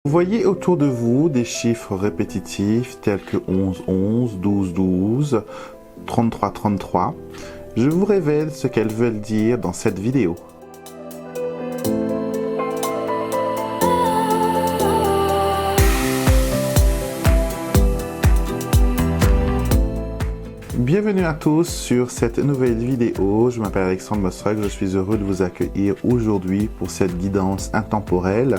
Vous voyez autour de vous des chiffres répétitifs tels que 11, 11, 12, 12, 33, 33. Je vous révèle ce qu'elles veulent dire dans cette vidéo. Bienvenue à tous sur cette nouvelle vidéo. Je m'appelle Alexandre Mostrak, je suis heureux de vous accueillir aujourd'hui pour cette guidance intemporelle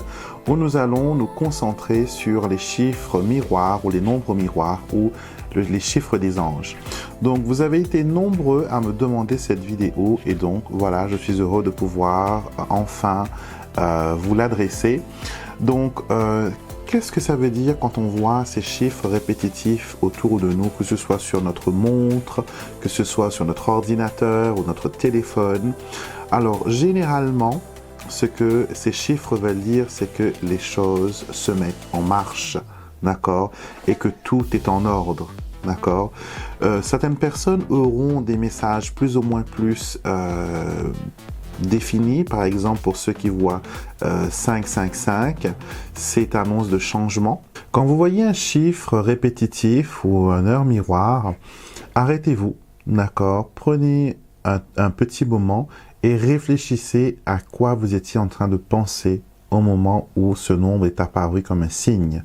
où nous allons nous concentrer sur les chiffres miroirs ou les nombres miroirs ou les chiffres des anges. Donc vous avez été nombreux à me demander cette vidéo et donc voilà, je suis heureux de pouvoir enfin vous l'adresser. Donc qu'est-ce que ça veut dire quand on voit ces chiffres répétitifs autour de nous, que ce soit sur notre montre, que ce soit sur notre ordinateur ou notre téléphone? Alors, généralement, ce que ces chiffres veulent dire, c'est que les choses se mettent en marche, d'accord? Et que tout est en ordre, d'accord? Certaines personnes auront des messages plus ou moins défini. Par exemple, pour ceux qui voient 555, c'est annonce de changement. Quand vous voyez un chiffre répétitif ou un heure miroir, arrêtez-vous, d'accord? Prenez un petit moment et réfléchissez à quoi vous étiez en train de penser au moment où ce nombre est apparu comme un signe,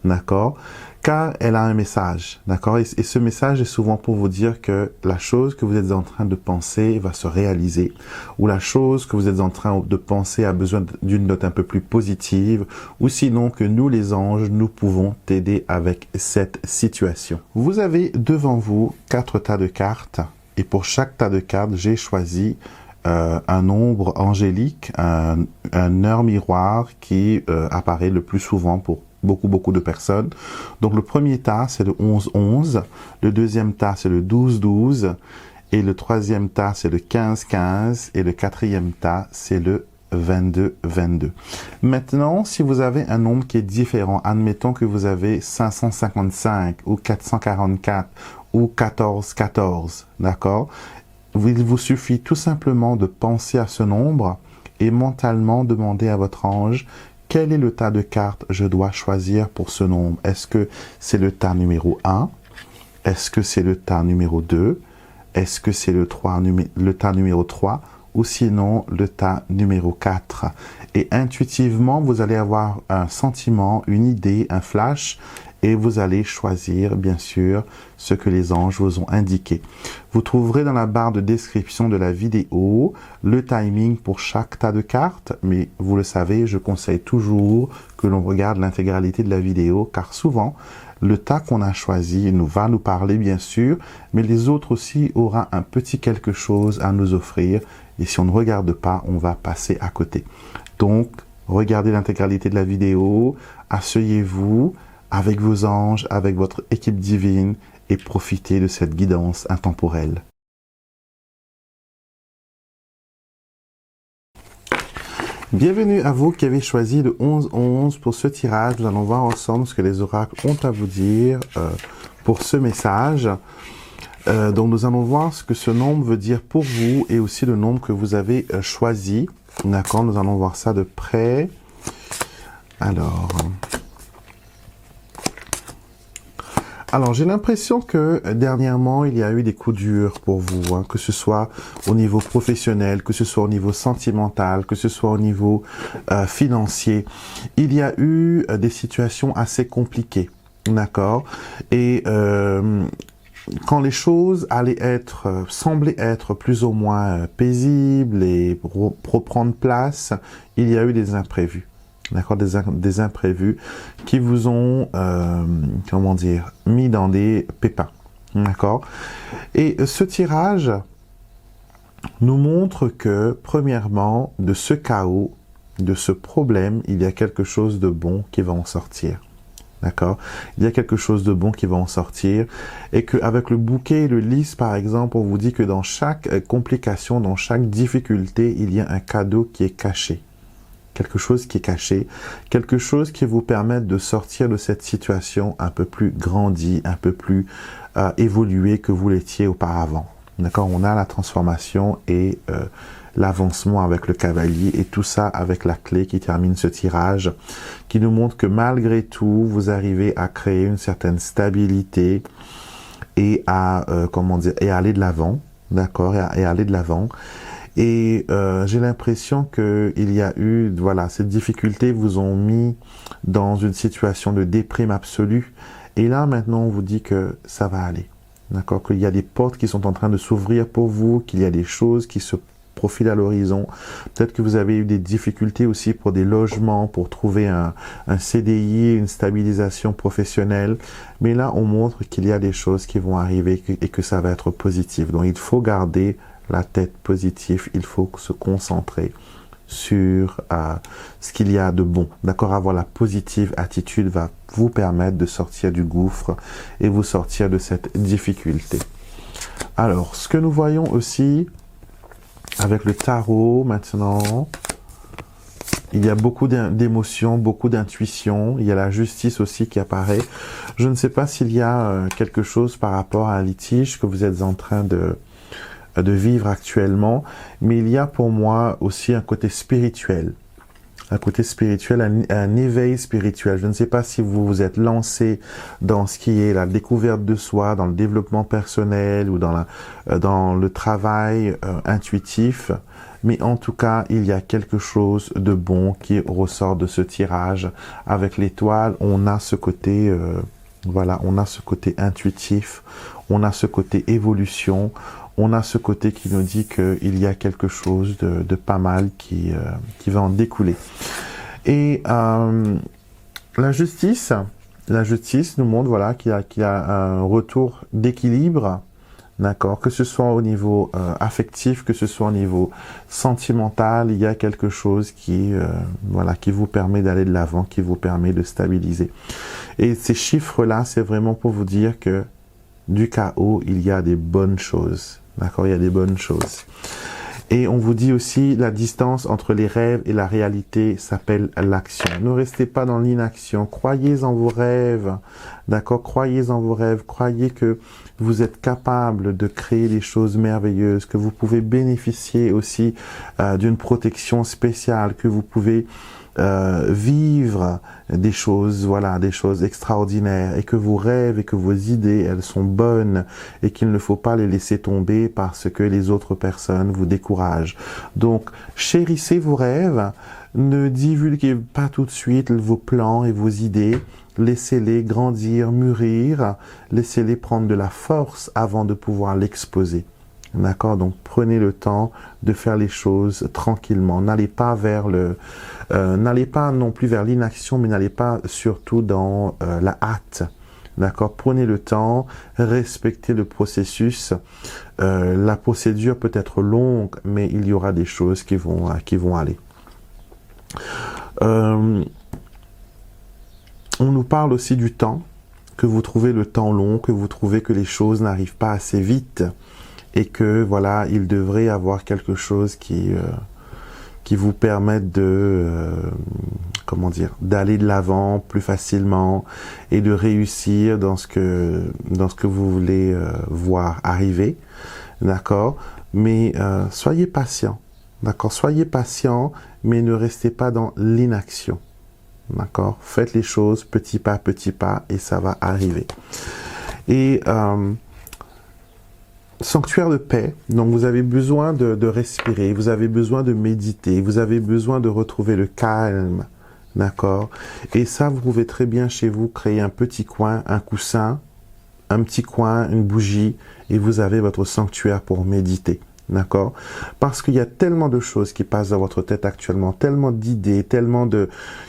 d'accord? Car elle a un message, d'accord? Et ce message est souvent pour vous dire que la chose que vous êtes en train de penser va se réaliser, ou la chose que vous êtes en train de penser a besoin d'une note un peu plus positive, ou sinon que nous, les anges, nous pouvons t'aider avec cette situation. Vous avez devant vous 4 tas de cartes, et pour chaque tas de cartes, j'ai choisi un nombre angélique, un heure miroir qui apparaît le plus souvent pour beaucoup de personnes. Donc le premier tas, c'est le 11-11, le deuxième tas, c'est le 12-12, et le troisième tas, c'est le 15-15, et le quatrième tas, c'est le 22-22. Maintenant, si vous avez un nombre qui est différent, admettons que vous avez 555 ou 444 ou 14-14, d'accord? Il vous suffit tout simplement de penser à ce nombre et mentalement demander à votre ange quel est le tas de cartes je dois choisir pour ce nombre. Est-ce que c'est le tas numéro 1? Est-ce que c'est le tas numéro 2? Est-ce que c'est le tas numéro 3? Ou sinon le tas numéro 4? Et intuitivement, vous allez avoir un sentiment, une idée, un flash, et vous allez choisir, bien sûr, ce que les anges vous ont indiqué. Vous trouverez dans la barre de description de la vidéo le timing pour chaque tas de cartes, mais vous le savez, je conseille toujours que l'on regarde l'intégralité de la vidéo, car souvent, le tas qu'on a choisi va nous parler, bien sûr, mais les autres aussi auront un petit quelque chose à nous offrir, et si on ne regarde pas, on va passer à côté. Donc, regardez l'intégralité de la vidéo, asseyez-vous avec vos anges, avec votre équipe divine et profitez de cette guidance intemporelle. Bienvenue à vous qui avez choisi le 11-11 pour ce tirage. Nous allons voir ensemble ce que les oracles ont à vous dire pour ce message. Donc nous allons voir ce que ce nombre veut dire pour vous et aussi le nombre que vous avez choisi. D'accord, nous allons voir ça de près. Alors, j'ai l'impression que dernièrement, il y a eu des coups durs pour vous, hein, que ce soit au niveau professionnel, que ce soit au niveau sentimental, que ce soit au niveau financier. Il y a eu des situations assez compliquées, d'accord? Et quand les choses semblaient être plus ou moins paisibles et reprendre place, il y a eu des imprévus. D'accord, des imprévus qui vous ont, mis dans des pépins. D'accord? Et ce tirage nous montre que, premièrement, de ce chaos, de ce problème, il y a quelque chose de bon qui va en sortir. D'accord? Il y a quelque chose de bon qui va en sortir. Et qu'avec le bouquet et le lys, par exemple, on vous dit que dans chaque complication, dans chaque difficulté, il y a un cadeau qui est caché. Quelque chose qui est caché, quelque chose qui vous permette de sortir de cette situation un peu plus grandie, un peu plus évoluée que vous l'étiez auparavant. D'accord? On a la transformation et l'avancement avec le cavalier, et tout ça avec la clé qui termine ce tirage, qui nous montre que malgré tout, vous arrivez à créer une certaine stabilité et à, comment dire, et à aller de l'avant, d'accord, et aller de l'avant. Et j'ai l'impression que il y a eu, voilà, ces difficultés vous ont mis dans une situation de déprime absolue. Et là, maintenant, on vous dit que ça va aller. D'accord? Qu'il y a des portes qui sont en train de s'ouvrir pour vous, qu'il y a des choses qui se profilent à l'horizon. Peut-être que vous avez eu des difficultés aussi pour des logements, pour trouver un CDI, une stabilisation professionnelle. Mais là, on montre qu'il y a des choses qui vont arriver et que ça va être positif. Donc, il faut garder la tête positive, il faut se concentrer sur ce qu'il y a de bon. D'accord? Avoir la positive attitude va vous permettre de sortir du gouffre et vous sortir de cette difficulté. Alors, ce que nous voyons aussi avec le tarot maintenant, il y a beaucoup d'émotions, beaucoup d'intuition. Il y a la justice aussi qui apparaît. Je ne sais pas s'il y a quelque chose par rapport à un litige que vous êtes en train de vivre actuellement, mais il y a pour moi aussi un côté spirituel, un éveil spirituel. Je ne sais pas si vous vous êtes lancé dans ce qui est la découverte de soi, dans le développement personnel ou dans le travail intuitif, mais en tout cas, il y a quelque chose de bon qui ressort de ce tirage. Avec l'étoile, on a ce côté, voilà, on a ce côté intuitif, on a ce côté évolution, on a ce côté qui nous dit qu'il y a quelque chose de pas mal qui va en découler. Et la justice nous montre, voilà, qu'il y a un retour d'équilibre, d'accord, que ce soit au niveau affectif, que ce soit au niveau sentimental, il y a quelque chose qui voilà, qui vous permet d'aller de l'avant, qui vous permet de stabiliser. Et ces chiffres-là, c'est vraiment pour vous dire que du chaos, il y a des bonnes choses. D'accord, il y a des bonnes choses. Et on vous dit aussi, la distance entre les rêves et la réalité s'appelle l'action. Ne restez pas dans l'inaction. Croyez en vos rêves. D'accord, croyez en vos rêves. Croyez que vous êtes capable de créer des choses merveilleuses, que vous pouvez bénéficier aussi d'une protection spéciale, que vous pouvez vivre des choses, voilà, des choses extraordinaires, et que vos rêves et que vos idées, elles sont bonnes et qu'il ne faut pas les laisser tomber parce que les autres personnes vous découragent. Donc, chérissez vos rêves, ne divulguez pas tout de suite vos plans et vos idées, laissez-les grandir, mûrir, laissez-les prendre de la force avant de pouvoir l'exposer. D'accord? Donc, prenez le temps de faire les choses tranquillement. N'allez pas vers n'allez pas non plus vers l'inaction, mais n'allez pas surtout dans la hâte. D'accord? Prenez le temps, respectez le processus. La procédure peut être longue, mais il y aura des choses qui vont aller. On nous parle aussi du temps, que vous trouvez le temps long, que vous trouvez que les choses n'arrivent pas assez vite, et que voilà, il devrait y avoir quelque chose qui vous permette de comment dire, d'aller de l'avant plus facilement et de réussir dans ce que vous voulez voir arriver, d'accord? Mais soyez patient, d'accord? Soyez patient, mais ne restez pas dans l'inaction, d'accord? Faites les choses petit pas, et ça va arriver. Et sanctuaire de paix, donc vous avez besoin de respirer, vous avez besoin de méditer, vous avez besoin de retrouver le calme, d'accord? Et ça, vous pouvez très bien chez vous créer un petit coin, un coussin, un petit coin, une bougie, et vous avez votre sanctuaire pour méditer, d'accord? Parce qu'il y a tellement de choses qui passent dans votre tête actuellement, tellement d'idées,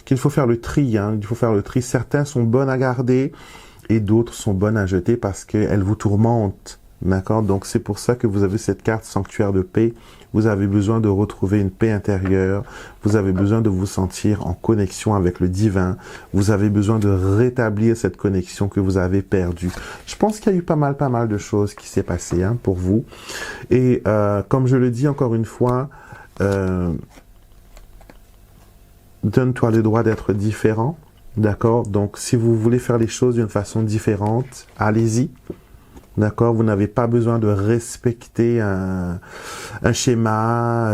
qu'il faut faire le tri, hein, il faut faire le tri. Certains sont bonnes à garder et d'autres sont bonnes à jeter parce qu'elles vous tourmentent. D'accord? Donc, c'est pour ça que vous avez cette carte sanctuaire de paix. Vous avez besoin de retrouver une paix intérieure. Vous avez besoin de vous sentir en connexion avec le divin. Vous avez besoin de rétablir cette connexion que vous avez perdue. Je pense qu'il y a eu pas mal de choses qui s'est passé, hein, pour vous. Et comme je le dis encore une fois, donne-toi le droit d'être différent. D'accord? Donc, si vous voulez faire les choses d'une façon différente, allez-y. D'accord? Vous n'avez pas besoin de respecter un schéma,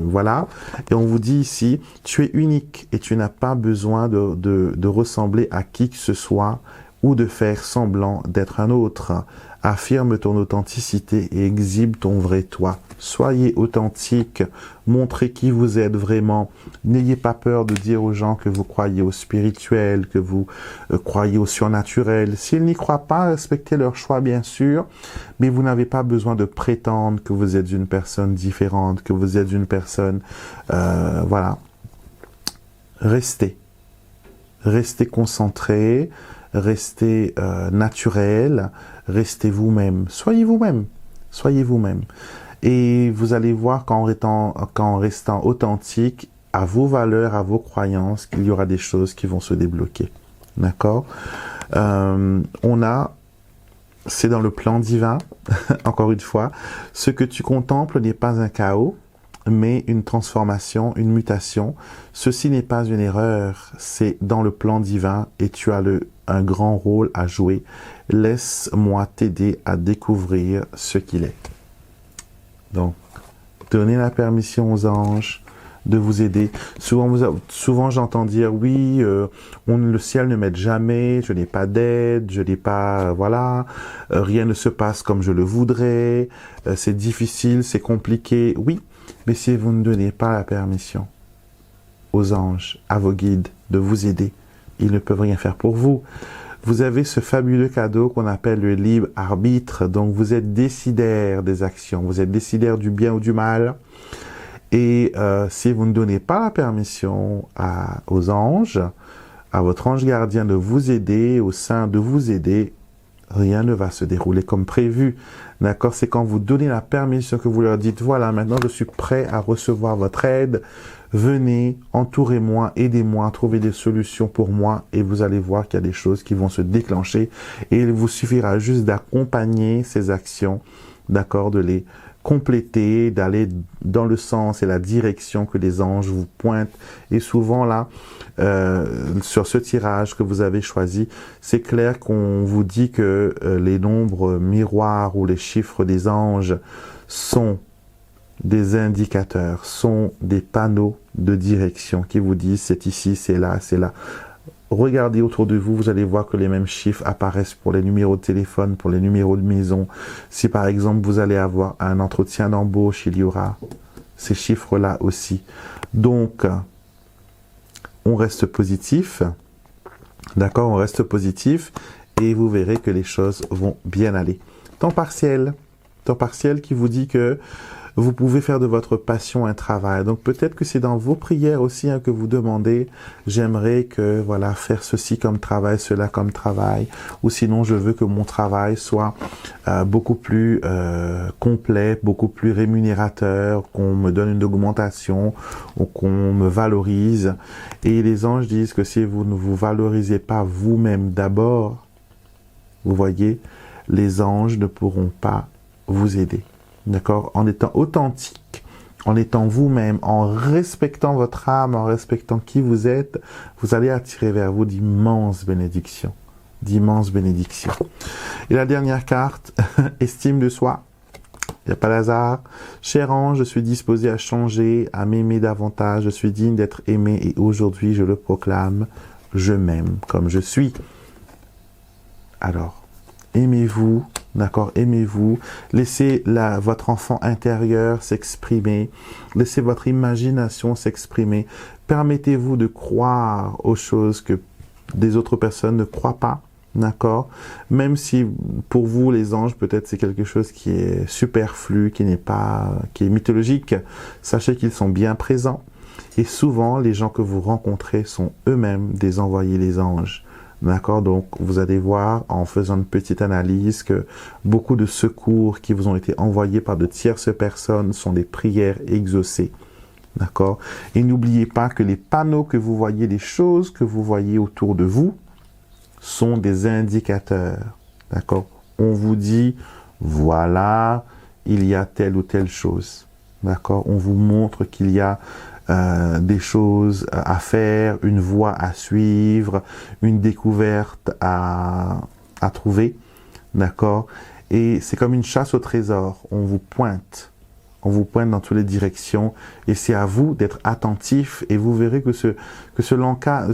voilà. Et on vous dit ici, tu es unique et tu n'as pas besoin de ressembler à qui que ce soit ou de faire semblant d'être un autre. Affirme ton authenticité et exhibe ton vrai toi. Soyez authentique, montrez qui vous êtes vraiment. N'ayez pas peur de dire aux gens que vous croyez au spirituel, que vous croyez au surnaturel. S'ils n'y croient pas, respectez leur choix bien sûr, mais vous n'avez pas besoin de prétendre que vous êtes une personne différente, que vous êtes une personne... voilà. Restez concentré, restez naturel, restez vous-même, soyez vous-même, soyez vous-même. Et vous allez voir qu'en restant authentique à vos valeurs, à vos croyances, qu'il y aura des choses qui vont se débloquer. D'accord? C'est dans le plan divin, encore une fois, ce que tu contemples n'est pas un chaos, mais une transformation, une mutation. Ceci n'est pas une erreur, c'est dans le plan divin et tu as un grand rôle à jouer. Laisse-moi t'aider à découvrir ce qu'il est. Donc, donnez la permission aux anges de vous aider. Souvent j'entends dire, oui, le ciel ne m'aide jamais, je n'ai pas d'aide, je n'ai pas, voilà, rien ne se passe comme je le voudrais, c'est difficile, c'est compliqué. Oui, mais si vous ne donnez pas la permission aux anges, à vos guides, de vous aider, ils ne peuvent rien faire pour vous. Vous avez ce fabuleux cadeau qu'on appelle le libre arbitre, donc vous êtes décideur des actions, vous êtes décideur du bien ou du mal. Et si vous ne donnez pas la permission aux anges, à votre ange gardien de vous aider, au sein de vous aider, rien ne va se dérouler comme prévu. D'accord? C'est quand vous donnez la permission que vous leur dites, voilà, maintenant je suis prêt à recevoir votre aide. Venez, entourez-moi, aidez-moi, trouvez des solutions pour moi et vous allez voir qu'il y a des choses qui vont se déclencher et il vous suffira juste d'accompagner ces actions, d'accord, de les compléter, d'aller dans le sens et la direction que les anges vous pointent. Et souvent là, sur ce tirage que vous avez choisi, c'est clair qu'on vous dit que les nombres miroirs ou les chiffres des anges sont des indicateurs, sont des panneaux de direction qui vous disent c'est ici, c'est là, c'est là. Regardez autour de vous, vous allez voir que les mêmes chiffres apparaissent pour les numéros de téléphone, pour les numéros de maison. Si par exemple vous allez avoir un entretien d'embauche, il y aura ces chiffres-là aussi. Donc, on reste positif, d'accord, on reste positif et vous verrez que les choses vont bien aller. Temps partiel qui vous dit que vous pouvez faire de votre passion un travail. Donc peut-être que c'est dans vos prières aussi que vous demandez, j'aimerais que voilà faire ceci comme travail, cela comme travail, ou sinon je veux que mon travail soit beaucoup plus complet, beaucoup plus rémunérateur, qu'on me donne une augmentation, ou qu'on me valorise. Et les anges disent que si vous ne vous valorisez pas vous-même d'abord, vous voyez, les anges ne pourront pas vous aider. D'accord? En étant authentique, en étant vous-même, en respectant votre âme, en respectant qui vous êtes, vous allez attirer vers vous d'immenses bénédictions. D'immenses bénédictions. Et la dernière carte, estime de soi. Il n'y a pas d'hasard. Cher ange, je suis disposé à changer, à m'aimer davantage. Je suis digne d'être aimé et aujourd'hui, je le proclame, je m'aime comme je suis. Alors, aimez-vous. D'accord, aimez-vous, laissez votre enfant intérieur s'exprimer, laissez votre imagination s'exprimer, permettez-vous de croire aux choses que des autres personnes ne croient pas, d'accord, même si pour vous les anges peut-être c'est quelque chose qui est superflu, qui est mythologique, sachez qu'ils sont bien présents et souvent les gens que vous rencontrez sont eux-mêmes des envoyés des anges. D'accord, donc vous allez voir en faisant une petite analyse que beaucoup de secours qui vous ont été envoyés par de tierces personnes sont des prières exaucées. D'accord, et n'oubliez pas que les panneaux que vous voyez, les choses que vous voyez autour de vous sont des indicateurs. D'accord, on vous dit voilà, il y a telle ou telle chose. D'accord, on vous montre qu'il y a des choses à faire, une voie à suivre, une découverte à trouver. d'accord? Et c'est comme une chasse au trésor, on vous pointe. On vous pointe dans toutes les directions et c'est à vous d'être attentif et vous verrez que ce langage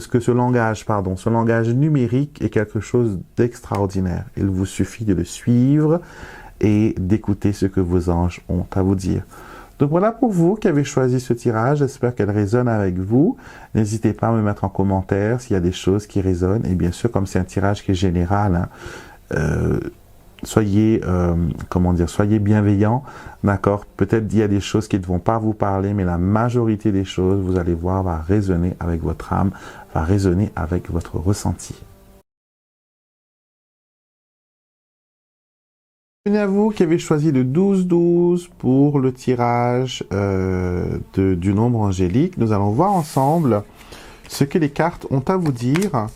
numérique est quelque chose d'extraordinaire. Il vous suffit de le suivre et d'écouter ce que vos anges ont à vous dire. Donc voilà pour vous qui avez choisi ce tirage, j'espère qu'elle résonne avec vous. N'hésitez pas à me mettre en commentaire s'il y a des choses qui résonnent et bien sûr comme c'est un tirage qui est général, soyez bienveillants, d'accord? Peut-être il y a des choses qui ne vont pas vous parler, mais la majorité des choses, vous allez voir, va résonner avec votre âme, va résonner avec votre ressenti. Bienvenue à vous qui avez choisi le 12-12 pour le tirage du nombre angélique. Nous allons voir ensemble ce que les cartes ont à vous dire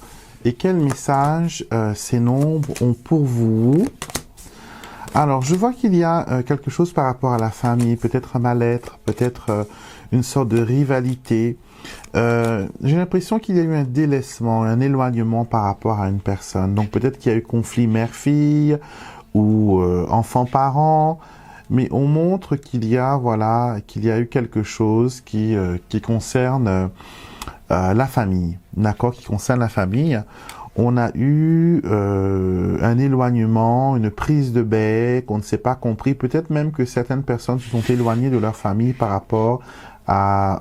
et quel message ces nombres ont pour vous. Alors, je vois qu'il y a quelque chose par rapport à la famille, peut-être un mal-être, peut-être une sorte de rivalité. J'ai l'impression qu'il y a eu un délaissement, un éloignement par rapport à une personne. Donc, peut-être qu'il y a eu conflit mère-fille ou enfant-parent, mais on montre qu'il y a, qu'il y a eu quelque chose qui concerne la famille, d'accord, qui concerne la famille. On a eu un éloignement, une prise de bec, on ne s'est pas compris. Peut-être même que certaines personnes se sont éloignées de leur famille par rapport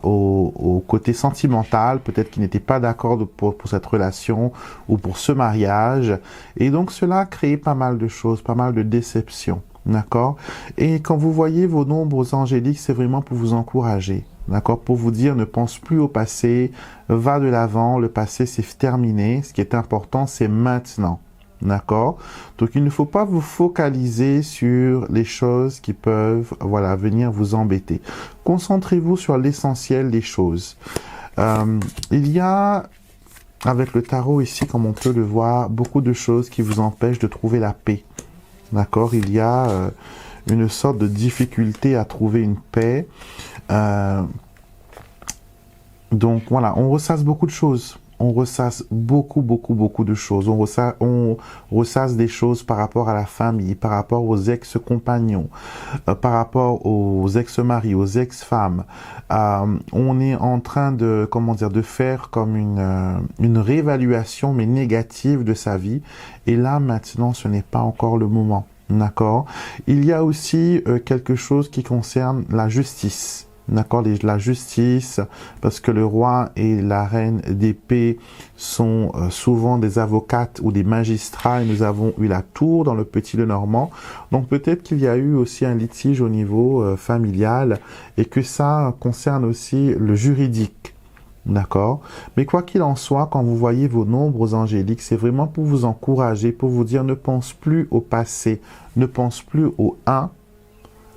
au côté sentimental, peut-être qu'ils n'étaient pas d'accord pour cette relation ou pour ce mariage. Et donc cela a créé pas mal de choses, pas mal de déceptions, d'accord? Et quand vous voyez vos nombres angéliques, c'est vraiment pour vous encourager. D'accord, pour vous dire, ne pense plus au passé, va de l'avant, le passé c'est terminé, ce qui est important c'est maintenant, d'accord? Donc il ne faut pas vous focaliser sur les choses qui peuvent, venir vous embêter. Concentrez-vous sur l'essentiel des choses. Il y a, avec le tarot ici, comme on peut le voir, beaucoup de choses qui vous empêchent de trouver la paix, d'accord? Il y a une sorte de difficulté à trouver une paix. Donc voilà, on ressasse beaucoup de choses. On ressasse beaucoup de choses. On ressasse des choses par rapport à la famille, par rapport aux ex-compagnons, par rapport aux ex-maris, aux ex-femmes. On est en train de, de faire comme une réévaluation, mais négative de sa vie. Et là, maintenant, ce n'est pas encore le moment. D'accord? Il y a aussi quelque chose qui concerne la justice. D'accord, la justice, parce que le roi et la reine d'épée sont souvent des avocates ou des magistrats, et nous avons eu la tour dans le Petit Lenormand. Donc peut-être qu'il y a eu aussi un litige au niveau familial, et que ça concerne aussi le juridique. D'accord? Mais quoi qu'il en soit, quand vous voyez vos nombres angéliques, c'est vraiment pour vous encourager, pour vous dire ne pense plus au passé, ne pense plus au 1,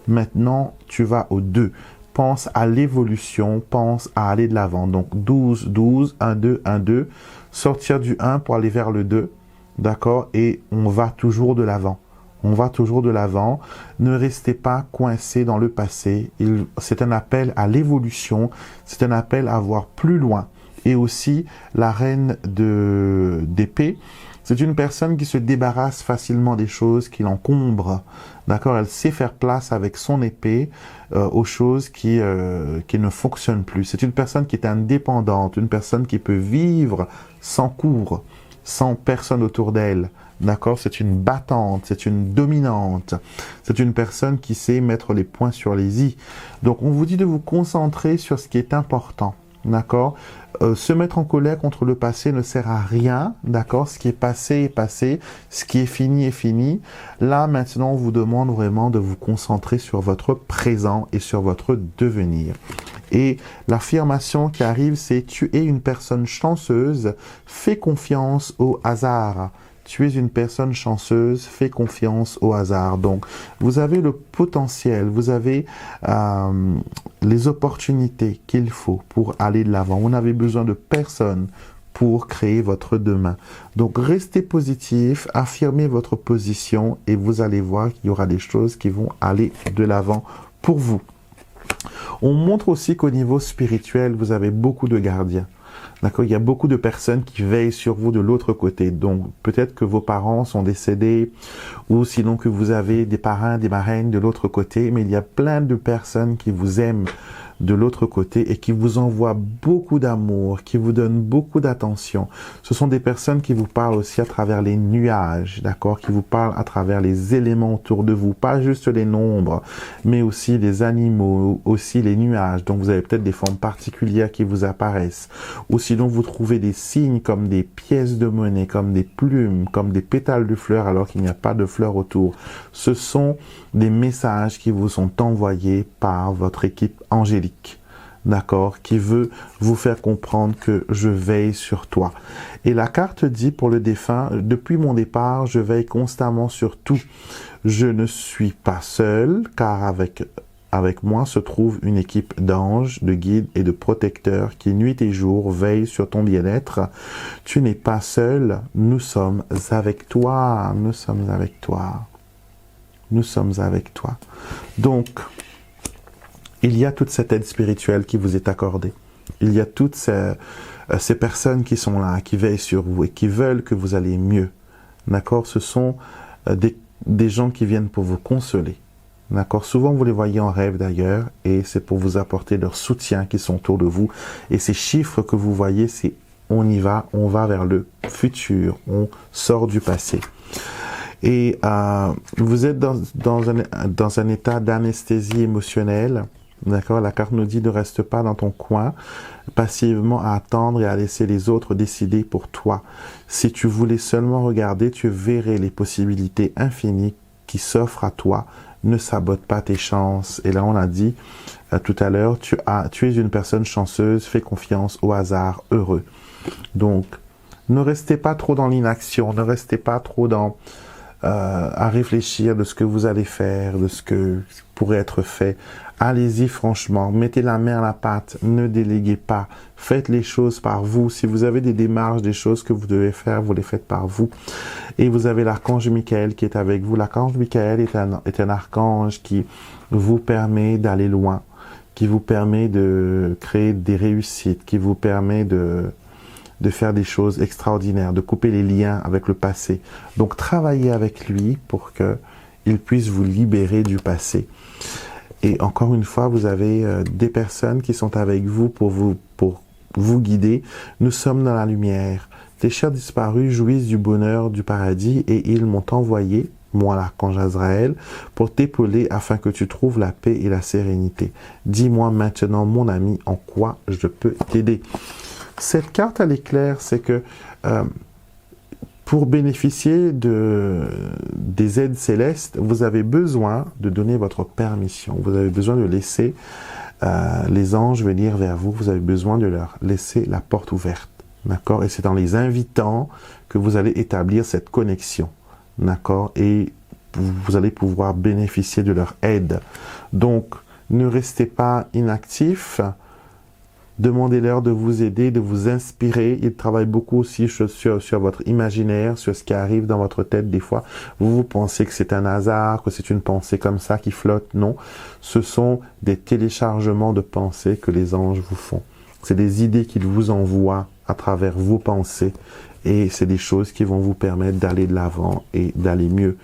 maintenant tu vas au 2. Pense à l'évolution, pense à aller de l'avant. Donc 12, 12, 1, 2, 1, 2. Sortir du 1 pour aller vers le 2. D'accord? Et on va toujours de l'avant. On va toujours de l'avant. Ne restez pas coincé dans le passé. C'est un appel à l'évolution. C'est un appel à voir plus loin. Et aussi, la reine d'épée, c'est une personne qui se débarrasse facilement des choses qui l'encombrent. D'accord? Elle sait faire place avec son épée aux choses qui ne fonctionnent plus. C'est une personne qui est indépendante, une personne qui peut vivre sans cours, sans personne autour d'elle. D'accord? C'est une battante, c'est une dominante. C'est une personne qui sait mettre les points sur les i. Donc, on vous dit de vous concentrer sur ce qui est important. D'accord? Se mettre en colère contre le passé ne sert à rien, d'accord? Ce qui est passé est passé, ce qui est fini est fini. Là, maintenant, on vous demande vraiment de vous concentrer sur votre présent et sur votre devenir. Et l'affirmation qui arrive, c'est « Tu es une personne chanceuse, fais confiance au hasard ». Tu es une personne chanceuse, fais confiance au hasard. Donc, vous avez le potentiel, vous avez les opportunités qu'il faut pour aller de l'avant. Vous n'avez besoin de personne pour créer votre demain. Donc, restez positif, affirmez votre position et vous allez voir qu'il y aura des choses qui vont aller de l'avant pour vous. On montre aussi qu'au niveau spirituel, vous avez beaucoup de gardiens. D'accord? Il y a beaucoup de personnes qui veillent sur vous de l'autre côté. Donc, peut-être que vos parents sont décédés ou sinon que vous avez des parrains, des marraines de l'autre côté. Mais il y a plein de personnes qui vous aiment de l'autre côté et qui vous envoient beaucoup d'amour, qui vous donnent beaucoup d'attention. Ce sont des personnes qui vous parlent aussi à travers les nuages, d'accord? Qui vous parlent à travers les éléments autour de vous, pas juste les nombres, mais aussi les animaux, aussi les nuages. Donc vous avez peut-être des formes particulières qui vous apparaissent. Ou sinon vous trouvez des signes comme des pièces de monnaie, comme des plumes, comme des pétales de fleurs alors qu'il n'y a pas de fleurs autour. Ce sont des messages qui vous sont envoyés par votre équipe angélique, d'accord, qui veut vous faire comprendre que je veille sur toi. Et la carte dit pour le défunt, depuis mon départ, je veille constamment sur tout. Je ne suis pas seul, car avec moi se trouve une équipe d'anges, de guides et de protecteurs qui nuit et jour veillent sur ton bien-être. Tu n'es pas seul, nous sommes avec toi, nous sommes avec toi. Nous sommes avec toi. Donc, il y a toute cette aide spirituelle qui vous est accordée. Il y a toutes ces personnes qui sont là, qui veillent sur vous et qui veulent que vous alliez mieux. D'accord? Ce sont des gens qui viennent pour vous consoler. D'accord? Souvent, vous les voyez en rêve d'ailleurs, et c'est pour vous apporter leur soutien qui sont autour de vous. Et ces chiffres que vous voyez, c'est on y va, on va vers le futur, on sort du passé. Et vous êtes dans un état d'anesthésie émotionnelle. D'accord? La carte nous dit ne reste pas dans ton coin, passivement à attendre et à laisser les autres décider pour toi. Si tu voulais seulement regarder, tu verrais les possibilités infinies qui s'offrent à toi. Ne sabote pas tes chances. Et là, on a dit tout à l'heure, tu es une personne chanceuse, fais confiance au hasard heureux. Donc, ne restez pas trop dans l'inaction, ne restez pas trop à réfléchir de ce que vous allez faire, de ce que pourrait être fait. Allez-y franchement, mettez la main à la pâte, ne déléguez pas, faites les choses par vous. Si vous avez des démarches, des choses que vous devez faire, vous les faites par vous. Et vous avez l'archange Michael qui est avec vous. L'archange Michael est un archange qui vous permet d'aller loin, qui vous permet de créer des réussites, qui vous permet de faire des choses extraordinaires, de couper les liens avec le passé. Donc, travaillez avec lui pour qu'il puisse vous libérer du passé. Et encore une fois, vous avez des personnes qui sont avec vous pour vous guider. Nous sommes dans la lumière. Tes chers disparus jouissent du bonheur du paradis et ils m'ont envoyé, moi l'archange Azraël, pour t'épauler afin que tu trouves la paix et la sérénité. Dis-moi maintenant, mon ami, en quoi je peux t'aider. Cette carte à l'éclair, c'est que pour bénéficier des aides célestes, vous avez besoin de donner votre permission. Vous avez besoin de laisser les anges venir vers vous. Vous avez besoin de leur laisser la porte ouverte. D'accord? Et c'est en les invitant que vous allez établir cette connexion. D'accord? Et vous allez pouvoir bénéficier de leur aide. Donc, ne restez pas inactifs. Demandez-leur de vous aider, de vous inspirer. Ils travaillent beaucoup aussi sur votre imaginaire, sur ce qui arrive dans votre tête. Des fois, vous pensez que c'est un hasard, que c'est une pensée comme ça qui flotte. Non, ce sont des téléchargements de pensées que les anges vous font. C'est des idées qu'ils vous envoient à travers vos pensées. Et c'est des choses qui vont vous permettre d'aller de l'avant et d'aller mieux.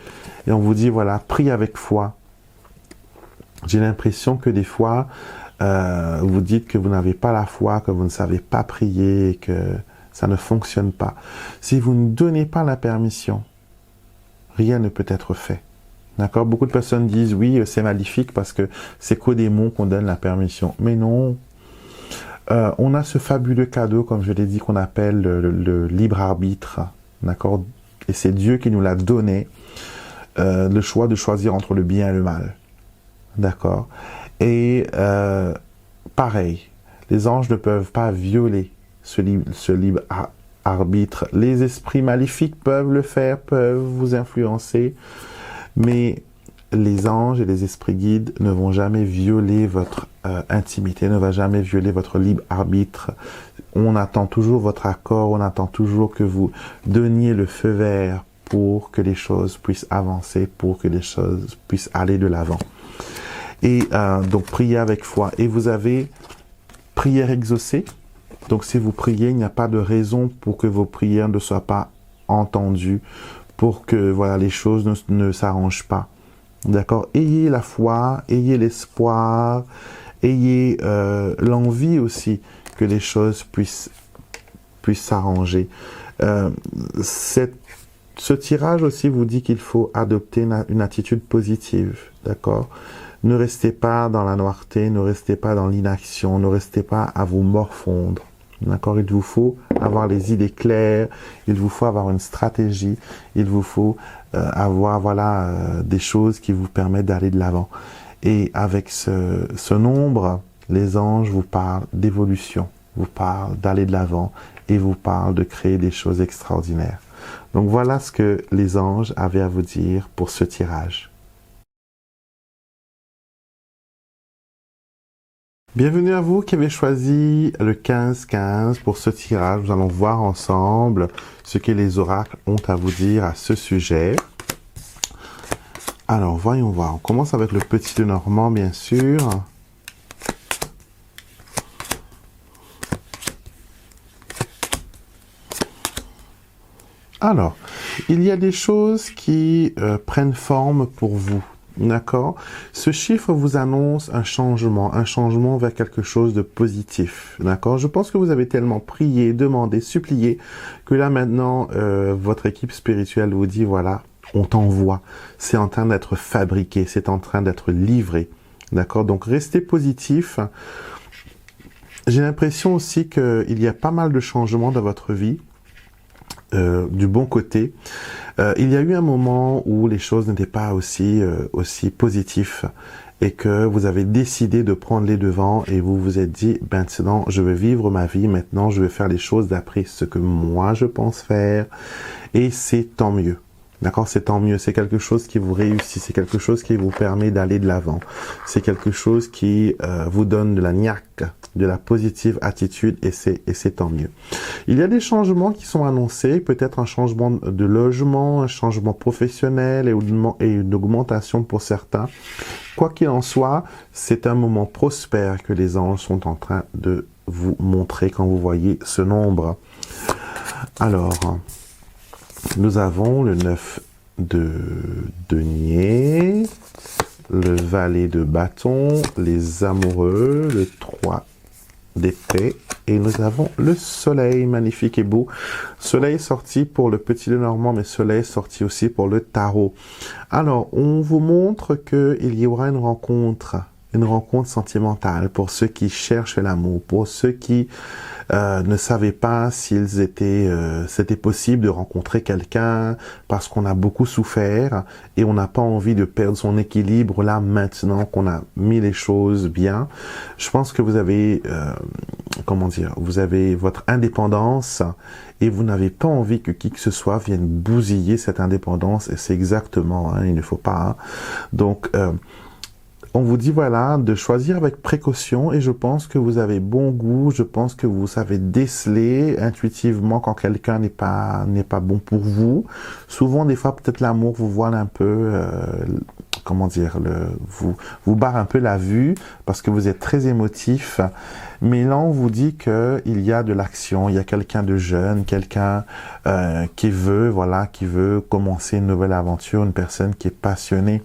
Et on vous dit, voilà, prie avec foi. J'ai l'impression que des fois, vous dites que vous n'avez pas la foi, que vous ne savez pas prier, que ça ne fonctionne pas. Si vous ne donnez pas la permission, rien ne peut être fait. D'accord? Beaucoup de personnes disent, oui, c'est maléfique parce que c'est qu'aux démons qu'on donne la permission. Mais non. On a ce fabuleux cadeau, comme je l'ai dit, qu'on appelle le libre arbitre. D'accord? Et c'est Dieu qui nous l'a donné, le choix de choisir entre le bien et le mal. D'accord? Et pareil, les anges ne peuvent pas violer ce libre arbitre. Les esprits maléfiques peuvent le faire, peuvent vous influencer, mais les anges et les esprits guides ne vont jamais violer votre intimité, ne vont jamais violer votre libre arbitre. On attend toujours votre accord, on attend toujours que vous donniez le feu vert pour que les choses puissent avancer, pour que les choses puissent aller de l'avant. Et donc, priez avec foi. Et vous avez prière exaucée. Donc si vous priez, il n'y a pas de raison pour que vos prières ne soient pas entendues, pour que voilà, les choses ne s'arrangent pas. D'accord? Ayez la foi, ayez l'espoir, ayez l'envie aussi que les choses puissent s'arranger. Ce tirage aussi vous dit qu'il faut adopter une attitude positive. D'accord? Ne restez pas dans la noirté, ne restez pas dans l'inaction, ne restez pas à vous morfondre. D'accord? Il vous faut avoir les idées claires, il vous faut avoir une stratégie, il vous faut avoir voilà, des choses qui vous permettent d'aller de l'avant. Et avec ce nombre, les anges vous parlent d'évolution, vous parlent d'aller de l'avant et vous parlent de créer des choses extraordinaires. Donc voilà ce que les anges avaient à vous dire pour ce tirage. Bienvenue à vous qui avez choisi le 15-15 pour ce tirage. Nous allons voir ensemble ce que les oracles ont à vous dire à ce sujet. Alors, voyons voir. On commence avec le petit Lenormand, bien sûr. Alors, il y a des choses qui prennent forme pour vous. D'accord? Ce chiffre vous annonce un changement vers quelque chose de positif. D'accord? Je pense que vous avez tellement prié, demandé, supplié, que là maintenant, votre équipe spirituelle vous dit, voilà, on t'envoie. C'est en train d'être fabriqué, c'est en train d'être livré. D'accord? Donc, restez positif. J'ai l'impression aussi qu'il y a pas mal de changements dans votre vie. Du bon côté. Il y a eu un moment où les choses n'étaient pas aussi positives et que vous avez décidé de prendre les devants et vous vous êtes dit, maintenant je vais vivre ma vie, maintenant je vais faire les choses d'après ce que moi je pense faire et c'est tant mieux. D'accord, c'est tant mieux, c'est quelque chose qui vous réussit, c'est quelque chose qui vous permet d'aller de l'avant, c'est quelque chose qui vous donne de la niaque, de la positive attitude et c'est tant mieux. Il y a des changements qui sont annoncés, peut-être un changement de logement, un changement professionnel et une augmentation pour certains. Quoi qu'il en soit, c'est un moment prospère que les anges sont en train de vous montrer quand vous voyez ce nombre. Alors, nous avons le 9 de denier, le valet de bâton, les amoureux, le 3 d'épée, et nous avons le soleil, magnifique et beau. Soleil sorti pour le petit Lenormand, mais soleil sorti aussi pour le tarot. Alors, on vous montre qu'il y aura une rencontre sentimentale pour ceux qui cherchent l'amour, pour ceux qui ne savaient pas c'était possible de rencontrer quelqu'un parce qu'on a beaucoup souffert et on n'a pas envie de perdre son équilibre là maintenant qu'on a mis les choses bien. Je pense que vous avez, vous avez votre indépendance et vous n'avez pas envie que qui que ce soit vienne bousiller cette indépendance et c'est exactement, il ne faut pas. Donc, on vous dit voilà de choisir avec précaution et je pense que vous avez bon goût, je pense que vous savez déceler intuitivement quand quelqu'un n'est pas bon pour vous. Souvent des fois peut-être l'amour vous voile un peu, vous barre un peu la vue parce que vous êtes très émotif. Mais là, on vous dit qu'il y a de l'action, il y a quelqu'un de jeune, quelqu'un qui veut commencer une nouvelle aventure, une personne qui est passionnée.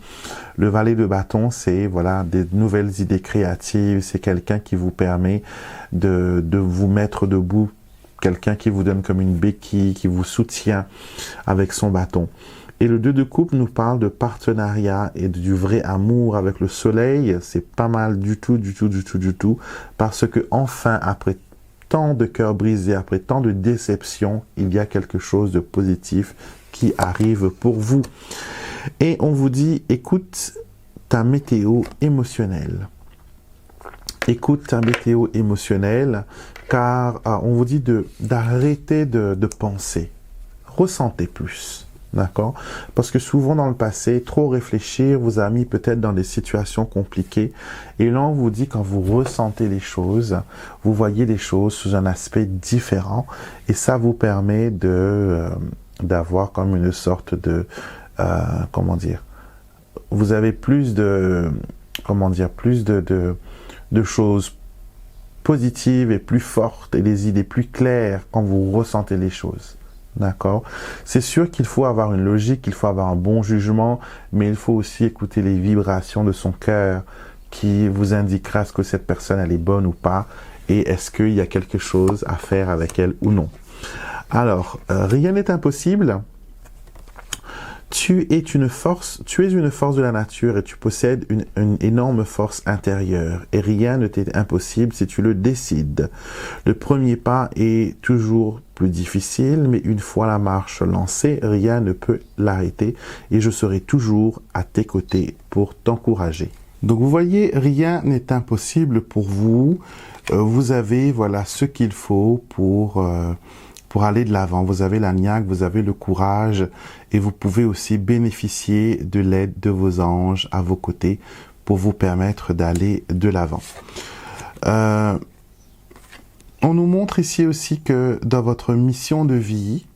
Le valet de bâton, c'est des nouvelles idées créatives, c'est quelqu'un qui vous permet de vous mettre debout, quelqu'un qui vous donne comme une béquille, qui vous soutient avec son bâton. Et le 2 de coupe nous parle de partenariat et du vrai amour avec le soleil. C'est pas mal du tout. Parce que enfin, après tant de cœurs brisés, après tant de déceptions, il y a quelque chose de positif qui arrive pour vous. Et on vous dit, écoute ta météo émotionnelle. Écoute ta météo émotionnelle, car on vous dit d'arrêter de penser. Ressentez plus. D'accord? Parce que souvent dans le passé, trop réfléchir vous a mis peut-être dans des situations compliquées. Et là, on vous dit quand vous ressentez les choses, vous voyez les choses sous un aspect différent. Et ça vous permet d'avoir comme une sorte de, vous avez plus de choses positives et plus fortes et des idées plus claires quand vous ressentez les choses. D'accord? C'est sûr qu'il faut avoir une logique, il faut avoir un bon jugement, mais il faut aussi écouter les vibrations de son cœur qui vous indiquera est-ce que cette personne elle est bonne ou pas et est-ce qu'il y a quelque chose à faire avec elle ou non. Alors, rien n'est impossible. Tu es une force de la nature et tu possèdes une énorme force intérieure et rien ne t'est impossible si tu le décides. Le premier pas est toujours plus difficile, mais une fois la marche lancée, rien ne peut l'arrêter et je serai toujours à tes côtés pour t'encourager. Donc vous voyez, rien n'est impossible pour vous. Vous avez voilà ce qu'il faut pour aller de l'avant. Vous avez la niaque, vous avez le courage et vous pouvez aussi bénéficier de l'aide de vos anges à vos côtés pour vous permettre d'aller de l'avant. On nous montre ici aussi que dans votre mission de vie,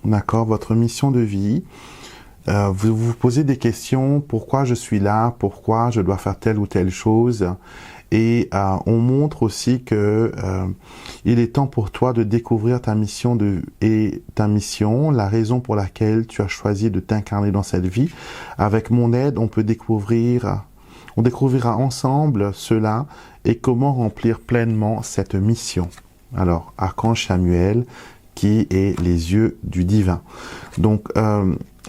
d'accord, votre mission de vie, vous vous posez des questions, pourquoi je suis là, pourquoi je dois faire telle ou telle chose. Et on montre aussi que il est temps pour toi de découvrir ta mission la raison pour laquelle tu as choisi de t'incarner dans cette vie. Avec mon aide, on découvrira ensemble cela et comment remplir pleinement cette mission. Alors, Archange Samuel, qui est les yeux du divin. Donc,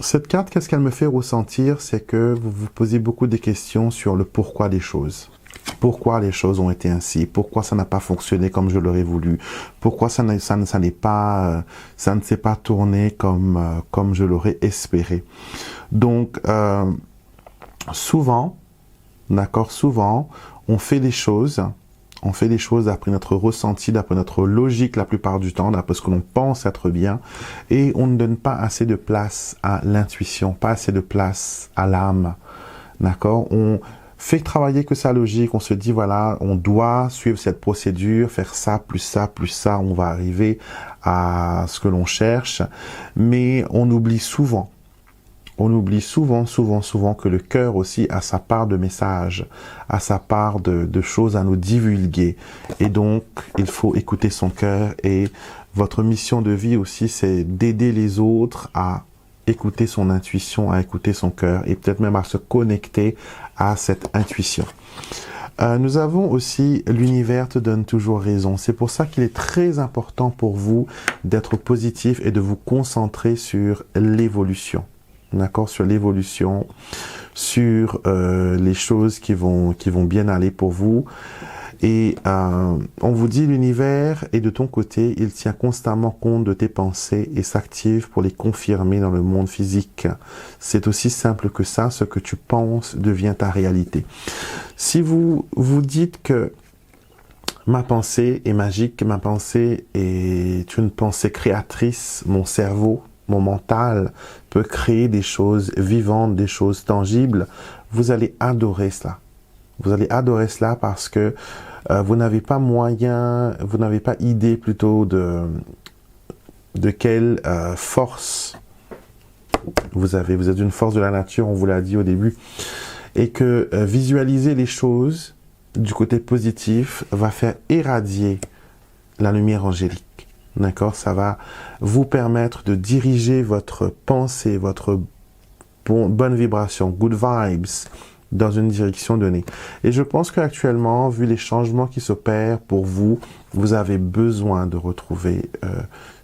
cette carte, qu'est-ce qu'elle me fait ressentir? C'est que vous vous posez beaucoup de questions sur le pourquoi des choses. Pourquoi les choses ont été ainsi? Pourquoi ça n'a pas fonctionné comme je l'aurais voulu? Pourquoi ça ne s'est pas tourné comme je l'aurais espéré? Donc, souvent, on fait des choses d'après notre ressenti, d'après notre logique la plupart du temps, d'après ce que l'on pense être bien, et on ne donne pas assez de place à l'intuition, pas assez de place à l'âme. D'accord? On fait travailler que sa logique, on se dit voilà, on doit suivre cette procédure, faire ça, plus ça, plus ça, on va arriver à ce que l'on cherche, mais on oublie souvent que le cœur aussi a sa part de messages, a sa part de choses à nous divulguer. Et donc, il faut écouter son cœur. Et votre mission de vie aussi, c'est d'aider les autres à écouter son intuition, à écouter son cœur et peut-être même à se connecter à cette intuition. Nous avons aussi l'univers te donne toujours raison. C'est pour ça qu'il est très important pour vous d'être positif et de vous concentrer sur l'évolution. D'accord, sur l'évolution, sur les choses qui vont bien aller pour vous. Et on vous dit l'univers est de ton côté, il tient constamment compte de tes pensées et s'active pour les confirmer dans le monde physique. C'est aussi simple que ça, ce que tu penses devient ta réalité. Si vous vous dites que ma pensée est magique, ma pensée est une pensée créatrice, mon cerveau, mon mental peut créer des choses vivantes, des choses tangibles, vous allez adorer cela. Vous allez adorer cela parce que vous n'avez pas idée plutôt de quelle force vous avez. Vous êtes une force de la nature, on vous l'a dit au début. Et que visualiser les choses du côté positif va faire irradier la lumière angélique. D'accord? Ça va vous permettre de diriger votre pensée, votre bonne vibration, good vibes, dans une direction donnée. Et je pense qu'actuellement, vu les changements qui s'opèrent pour vous, vous avez besoin de retrouver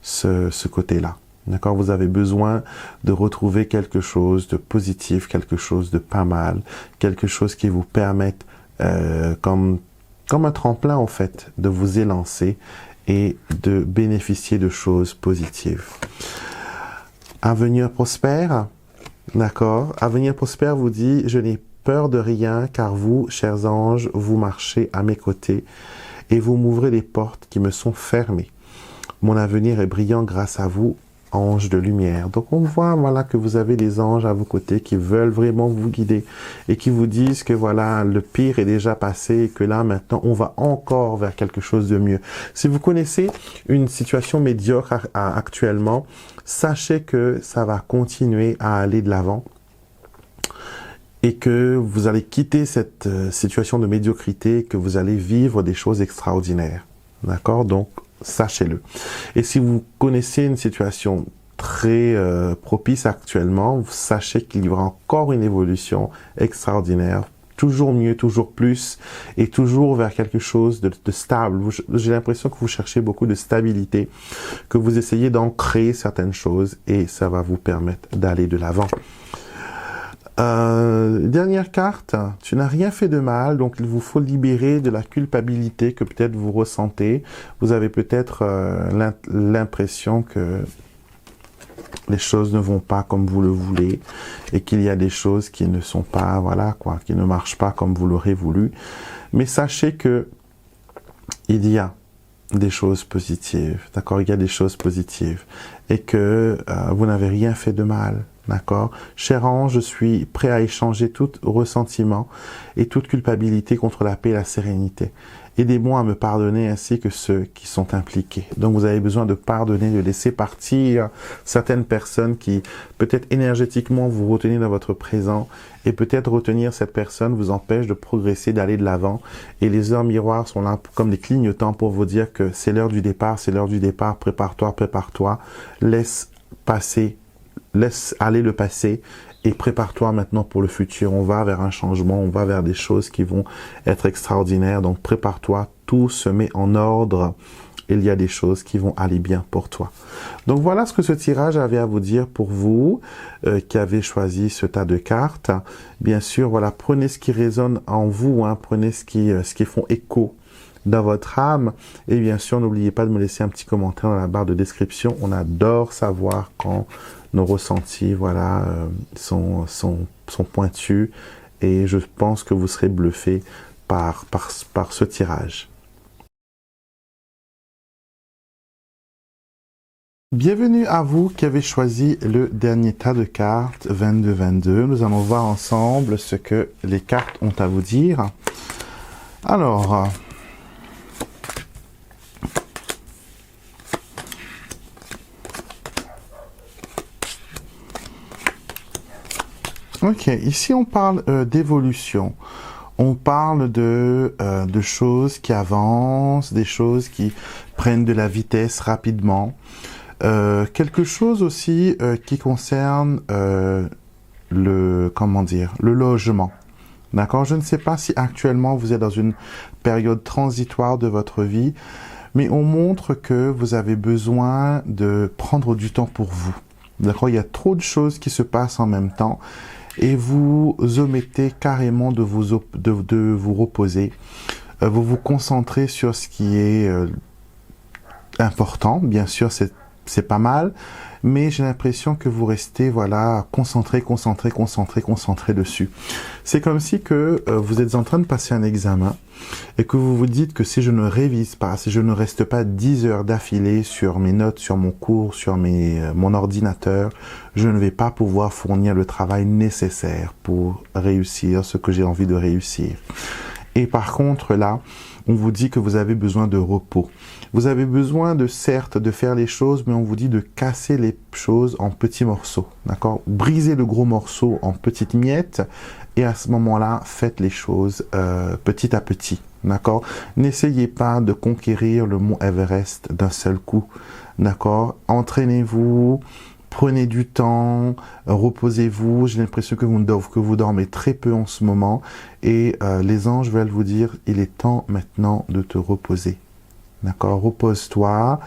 ce côté-là. D'accord? Vous avez besoin de retrouver quelque chose de positif, quelque chose de pas mal, quelque chose qui vous permette, comme un tremplin en fait, de vous élancer et de bénéficier de choses positives. Avenir prospère, d'accord? Avenir prospère vous dit, je n'ai peur de rien, car vous, chers anges, vous marchez à mes côtés et vous m'ouvrez les portes qui me sont fermées. Mon avenir est brillant grâce à vous, anges de lumière. Donc on voit voilà que vous avez les anges à vos côtés qui veulent vraiment vous guider et qui vous disent que voilà, le pire est déjà passé et que là maintenant on va encore vers quelque chose de mieux. Si vous connaissez une situation médiocre actuellement, sachez que ça va continuer à aller de l'avant. et que vous allez quitter cette situation de médiocrité, que vous allez vivre des choses extraordinaires. D'accord? Donc, sachez-le. Et si vous connaissez une situation très propice actuellement, sachez qu'il y aura encore une évolution extraordinaire, toujours mieux, toujours plus, et toujours vers quelque chose de stable. J'ai l'impression que vous cherchez beaucoup de stabilité, que vous essayez d'ancrer certaines choses, et ça va vous permettre d'aller de l'avant. Dernière carte, tu n'as rien fait de mal, donc il vous faut libérer de la culpabilité que peut-être vous ressentez. Vous avez peut-être l'impression que les choses ne vont pas comme vous le voulez et qu'il y a des choses qui ne sont pas, voilà quoi, qui ne marchent pas comme vous l'aurez voulu. Mais sachez que il y a des choses positives, d'accord? Il y a des choses positives et que vous n'avez rien fait de mal. D'accord? Cher ange, je suis prêt à échanger tout ressentiment et toute culpabilité contre la paix et la sérénité. Aidez-moi à me pardonner ainsi que ceux qui sont impliqués. Donc vous avez besoin de pardonner, de laisser partir certaines personnes qui peut-être énergétiquement vous retenez dans votre présent et peut-être retenir cette personne vous empêche de progresser, d'aller de l'avant. Et les heures miroirs sont là comme des clignotants pour vous dire que c'est l'heure du départ, c'est l'heure du départ, prépare-toi, prépare-toi, laisse passer. Laisse aller le passé et prépare-toi maintenant pour le futur. On va vers un changement, on va vers des choses qui vont être extraordinaires. Donc prépare-toi, tout se met en ordre. Il y a des choses qui vont aller bien pour toi. Donc voilà ce que ce tirage avait à vous dire pour vous qui avez choisi ce tas de cartes. Bien sûr, voilà, prenez ce qui résonne en vous, hein, prenez ce qui font écho dans votre âme. Et bien sûr, n'oubliez pas de me laisser un petit commentaire dans la barre de description. On adore savoir quand nos ressentis, voilà, sont pointus. Et je pense que vous serez bluffés par ce tirage. Bienvenue à vous qui avez choisi le dernier tas de cartes 22-22. Nous allons voir ensemble ce que les cartes ont à vous dire. Alors, ok, ici on parle d'évolution. On parle de choses qui avancent, des choses qui prennent de la vitesse rapidement. Quelque chose aussi qui concerne le logement. D'accord? Je ne sais pas si actuellement vous êtes dans une période transitoire de votre vie, mais on montre que vous avez besoin de prendre du temps pour vous. D'accord? Il y a trop de choses qui se passent en même temps et vous omettez carrément de vous reposer. Vous vous concentrez sur ce qui est important. Bien sûr, c'est pas mal, mais j'ai l'impression que vous restez, voilà, concentré dessus. C'est comme si que vous êtes en train de passer un examen et que vous vous dites que si je ne révise pas, si je ne reste pas 10 heures d'affilée sur mes notes, sur mon cours, sur mon ordinateur, je ne vais pas pouvoir fournir le travail nécessaire pour réussir ce que j'ai envie de réussir. Et par contre, là, on vous dit que vous avez besoin de repos. Vous avez besoin certes de faire les choses, mais on vous dit de casser les choses en petits morceaux. D'accord? Brisez le gros morceau en petites miettes et à ce moment-là, faites les choses petit à petit. D'accord? N'essayez pas de conquérir le mont Everest d'un seul coup. D'accord? Entraînez-vous. Prenez du temps, reposez-vous. J'ai l'impression que vous dormez très peu en ce moment. Et les anges veulent vous dire, il est temps maintenant de te reposer. D'accord? Repose-toi.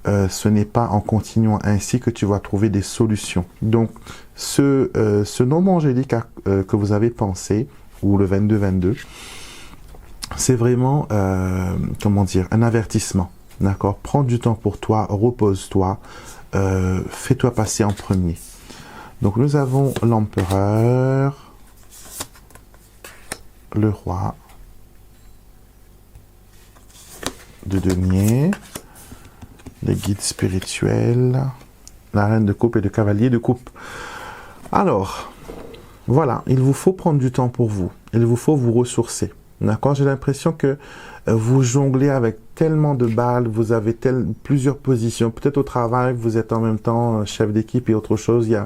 Ce n'est pas en continuant ainsi que tu vas trouver des solutions. Donc, ce nombre angélique que vous avez pensé, ou le 22-22, c'est vraiment, un avertissement. D'accord? Prends du temps pour toi, repose-toi. Fais-toi passer en premier. Donc nous avons l'empereur, le roi de denier, les guides spirituels, la reine de coupe et le cavalier de coupe. Alors, voilà, il vous faut prendre du temps pour vous. Il vous faut vous ressourcer. D'accord? J'ai l'impression que vous jonglez avec tellement de balles, vous avez plusieurs positions. Peut-être au travail, vous êtes en même temps chef d'équipe et autre chose. Il y a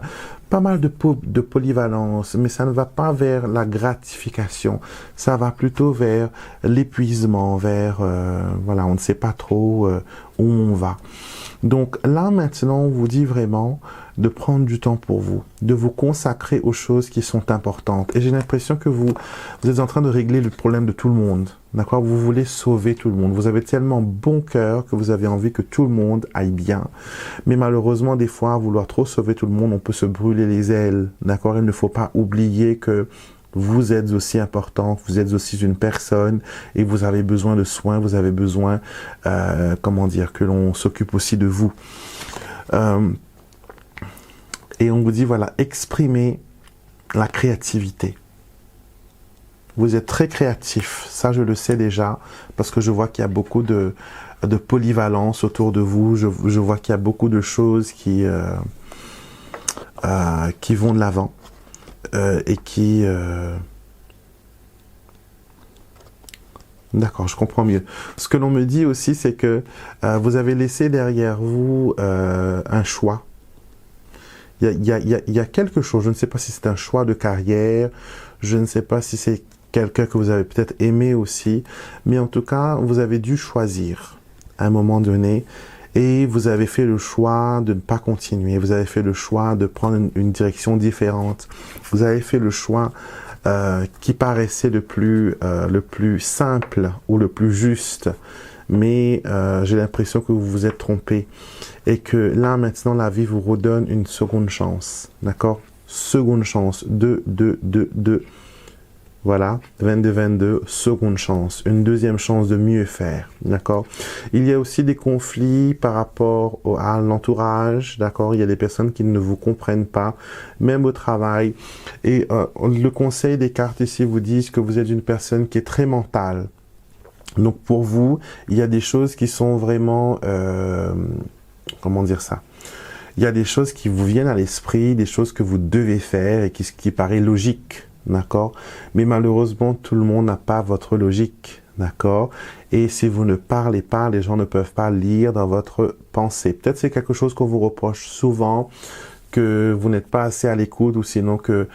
pas mal de polyvalence, mais ça ne va pas vers la gratification. Ça va plutôt vers l'épuisement, vers, voilà, on ne sait pas trop où on va. Donc là, maintenant, on vous dit vraiment de prendre du temps pour vous, de vous consacrer aux choses qui sont importantes. Et j'ai l'impression que vous êtes en train de régler le problème de tout le monde. D'accord? Vous voulez sauver tout le monde. Vous avez tellement bon cœur que vous avez envie que tout le monde aille bien. Mais malheureusement, des fois, à vouloir trop sauver tout le monde, on peut se brûler les ailes. D'accord? Il ne faut pas oublier que vous êtes aussi important, vous êtes aussi une personne et vous avez besoin de soins, vous avez besoin, comment dire, que l'on s'occupe aussi de vous. Et on vous dit, voilà, exprimez la créativité. Vous êtes très créatif, ça je le sais déjà, parce que je vois qu'il y a beaucoup de polyvalence autour de vous, je vois qu'il y a beaucoup de choses qui vont de l'avant et qui... D'accord, je comprends mieux. Ce que l'on me dit aussi, c'est que vous avez laissé derrière vous un choix. Il y a quelque chose, je ne sais pas si c'est un choix de carrière, je ne sais pas si c'est quelqu'un que vous avez peut-être aimé aussi, mais en tout cas, vous avez dû choisir à un moment donné et vous avez fait le choix de ne pas continuer, vous avez fait le choix de prendre une direction différente, vous avez fait le choix qui paraissait le plus simple ou le plus juste, mais j'ai l'impression que vous vous êtes trompé et que là maintenant la vie vous redonne une seconde chance, d'accord? Seconde chance, 2. Voilà, 22, seconde chance, une deuxième chance de mieux faire, d'accord? Il y a aussi des conflits par rapport à l'entourage, d'accord? Il y a des personnes qui ne vous comprennent pas, même au travail. Et le conseil des cartes ici vous dit que vous êtes une personne qui est très mentale. Donc pour vous, il y a des choses qui sont vraiment, comment dire ça? Il y a des choses qui vous viennent à l'esprit, des choses que vous devez faire et qui paraît logique. D'accord? Mais malheureusement, tout le monde n'a pas votre logique. D'accord? Et si vous ne parlez pas, les gens ne peuvent pas lire dans votre pensée. Peut-être c'est quelque chose qu'on vous reproche souvent, que vous n'êtes pas assez à l'écoute ou sinon que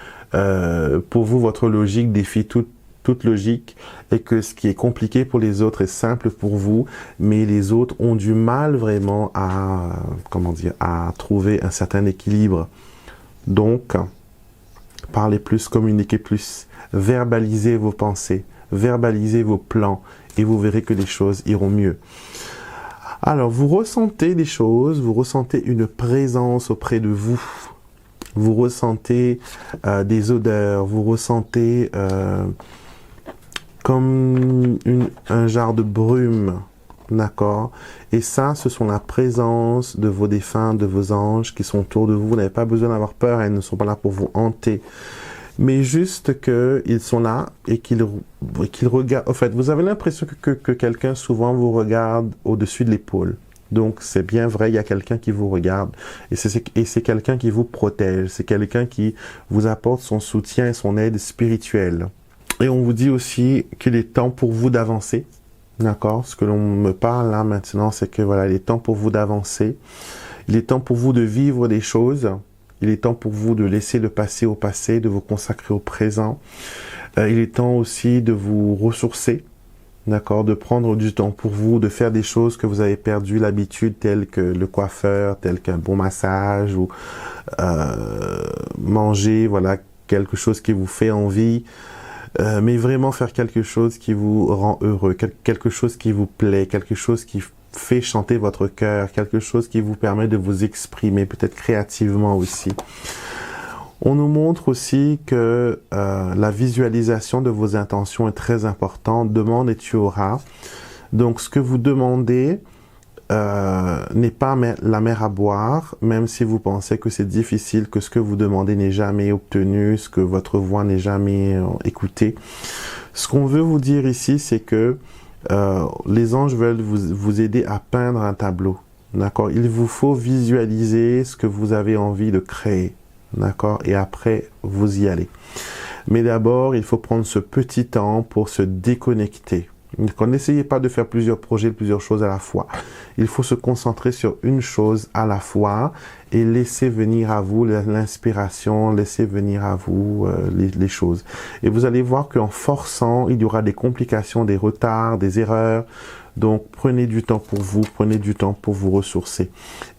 pour vous, votre logique défie toute logique et que ce qui est compliqué pour les autres est simple pour vous, mais les autres ont du mal vraiment à, comment dire, à trouver un certain équilibre. Donc, parlez plus, communiquez plus, verbalisez vos pensées, verbalisez vos plans et vous verrez que les choses iront mieux. Alors, vous ressentez des choses, vous ressentez une présence auprès de vous, vous ressentez des odeurs, vous ressentez comme un genre de brume, d'accord? Et ça, ce sont la présence de vos défunts, de vos anges qui sont autour de vous. Vous n'avez pas besoin d'avoir peur, ils ne sont pas là pour vous hanter. Mais juste qu'ils sont là et qu'ils regardent. En fait, vous avez l'impression que quelqu'un souvent vous regarde au-dessus de l'épaule. Donc, c'est bien vrai, il y a quelqu'un qui vous regarde. Et c'est quelqu'un qui vous protège. C'est quelqu'un qui vous apporte son soutien et son aide spirituelle. Et on vous dit aussi qu'il est temps pour vous d'avancer. D'accord? Ce que l'on me parle là maintenant, c'est que voilà, il est temps pour vous d'avancer. Il est temps pour vous de vivre des choses. Il est temps pour vous de laisser le passé au passé, de vous consacrer au présent. Il est temps aussi de vous ressourcer. D'accord? De prendre du temps pour vous, de faire des choses que vous avez perdu l'habitude, telles que le coiffeur, telles qu'un bon massage ou manger, voilà, quelque chose qui vous fait envie. Mais vraiment faire quelque chose qui vous rend heureux, quelque chose qui vous plaît, quelque chose qui fait chanter votre cœur, quelque chose qui vous permet de vous exprimer, peut-être créativement aussi. On nous montre aussi que la visualisation de vos intentions est très importante. Demande et tu auras. Donc, ce que vous demandez n'est pas la mer à boire, même si vous pensez que c'est difficile, que ce que vous demandez n'est jamais obtenu, ce que votre voix n'est jamais écoutée. Ce qu'on veut vous dire ici, c'est que les anges veulent vous aider à peindre un tableau. D'accord? Il vous faut visualiser ce que vous avez envie de créer. D'accord? Et après, vous y allez. Mais d'abord, il faut prendre ce petit temps pour se déconnecter. Donc, n'essayez pas de faire plusieurs projets, plusieurs choses à la fois. Il faut se concentrer sur une chose à la fois et laisser venir à vous l'inspiration, laisser venir à vous les choses. Et vous allez voir qu'en forçant, il y aura des complications, des retards, des erreurs. Donc, prenez du temps pour vous, prenez du temps pour vous ressourcer.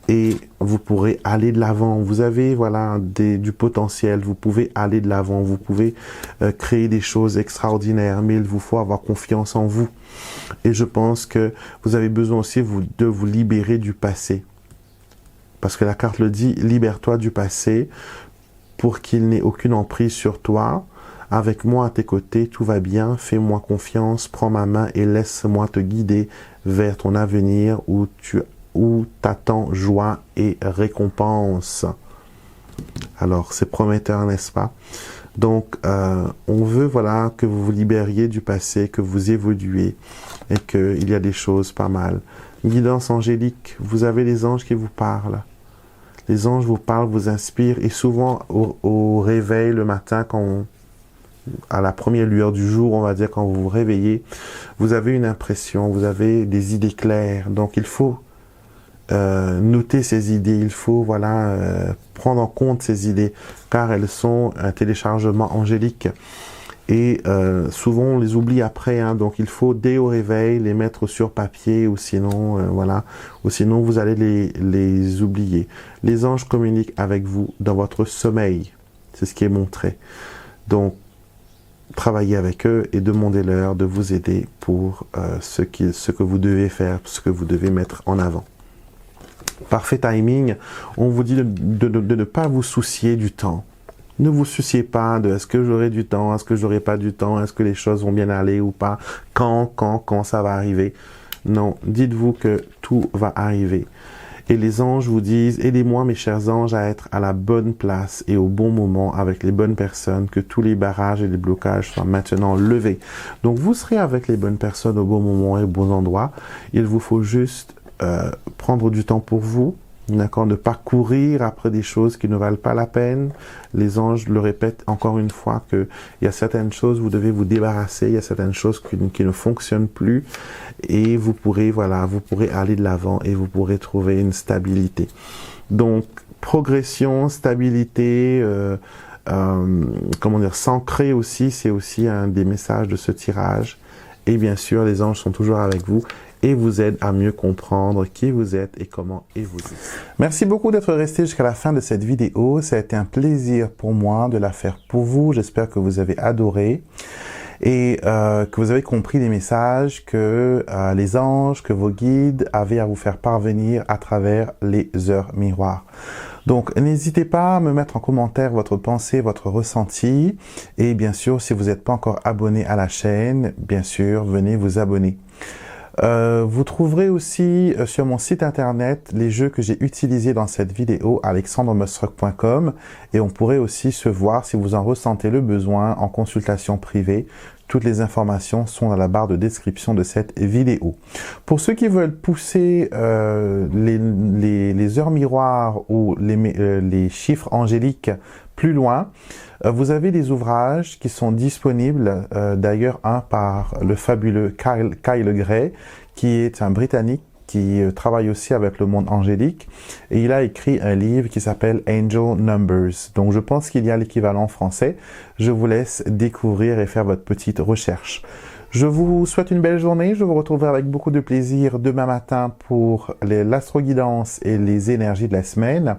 Et vous pourrez aller de l'avant. Vous avez voilà du potentiel, vous pouvez aller de l'avant, vous pouvez créer des choses extraordinaires, mais il vous faut avoir confiance en vous. Et je pense que vous avez besoin aussi de vous libérer du passé. Parce que la carte le dit, libère-toi du passé pour qu'il n'ait aucune emprise sur toi. Avec moi à tes côtés, tout va bien, fais-moi confiance, prends ma main et laisse-moi te guider vers ton avenir où t'attend joie et récompense. Alors, c'est prometteur, n'est-ce pas? Donc, on veut voilà que vous vous libériez du passé, que vous évoluez et qu'il y a des choses pas mal. Guidance angélique, vous avez les anges qui vous parlent. Les anges vous parlent, vous inspirent et souvent au réveil le matin, à la première lueur du jour, on va dire, quand vous vous réveillez, vous avez une impression, vous avez des idées claires. Donc, il faut noter ces idées, il faut prendre en compte ces idées, car elles sont un téléchargement angélique. Et souvent, on les oublie après, hein, donc il faut, dès au réveil, les mettre sur papier, ou sinon, vous allez les oublier. Les anges communiquent avec vous dans votre sommeil, c'est ce qui est montré. Donc, travaillez avec eux et demandez-leur de vous aider pour ce que vous devez faire, ce que vous devez mettre en avant. Parfait timing, on vous dit de ne pas vous soucier du temps. Ne vous souciez pas de est-ce que j'aurai du temps, est-ce que j'aurai pas du temps, est-ce que les choses vont bien aller ou pas, quand ça va arriver. Non, dites-vous que tout va arriver. Et les anges vous disent, aidez-moi mes chers anges à être à la bonne place et au bon moment avec les bonnes personnes, que tous les barrages et les blocages soient maintenant levés. Donc vous serez avec les bonnes personnes au bon moment et au bon endroit. Il vous faut juste prendre du temps pour vous, d'accord, ne pas courir après des choses qui ne valent pas la peine. Les anges le répètent encore une fois qu'il y a certaines choses, vous devez vous débarrasser, il y a certaines choses qui ne fonctionnent plus et vous pourrez aller de l'avant et vous pourrez trouver une stabilité. Donc, progression, stabilité, s'ancrer aussi, c'est aussi un des messages de ce tirage. Et bien sûr, les anges sont toujours avec vous et vous aident à mieux comprendre qui vous êtes et comment évoluer. Merci beaucoup d'être resté jusqu'à la fin de cette vidéo. Ça a été un plaisir pour moi de la faire pour vous. J'espère que vous avez adoré et que vous avez compris les messages que les anges, que vos guides avaient à vous faire parvenir à travers les heures miroirs. Donc, n'hésitez pas à me mettre en commentaire votre pensée, votre ressenti. Et bien sûr, si vous n'êtes pas encore abonné à la chaîne, bien sûr, venez vous abonner. Vous trouverez aussi sur mon site internet les jeux que j'ai utilisés dans cette vidéo, alexandremusrock.com, et on pourrait aussi se voir si vous en ressentez le besoin en consultation privée. Toutes les informations sont dans la barre de description de cette vidéo. Pour ceux qui veulent pousser les heures miroirs ou les chiffres angéliques plus loin, vous avez des ouvrages qui sont disponibles, d'ailleurs un par le fabuleux Kyle Gray, qui est un Britannique qui travaille aussi avec le monde angélique, et il a écrit un livre qui s'appelle Angel Numbers. Donc je pense qu'il y a l'équivalent français. Je vous laisse découvrir et faire votre petite recherche. Je vous souhaite une belle journée. Je vous retrouverai avec beaucoup de plaisir demain matin pour l'astro-guidance et les énergies de la semaine.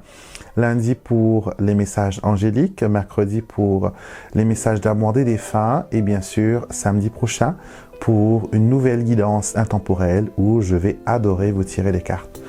Lundi pour les messages angéliques, mercredi pour les messages d'amour des défunts et bien sûr samedi prochain pour une nouvelle guidance intemporelle où je vais adorer vous tirer les cartes.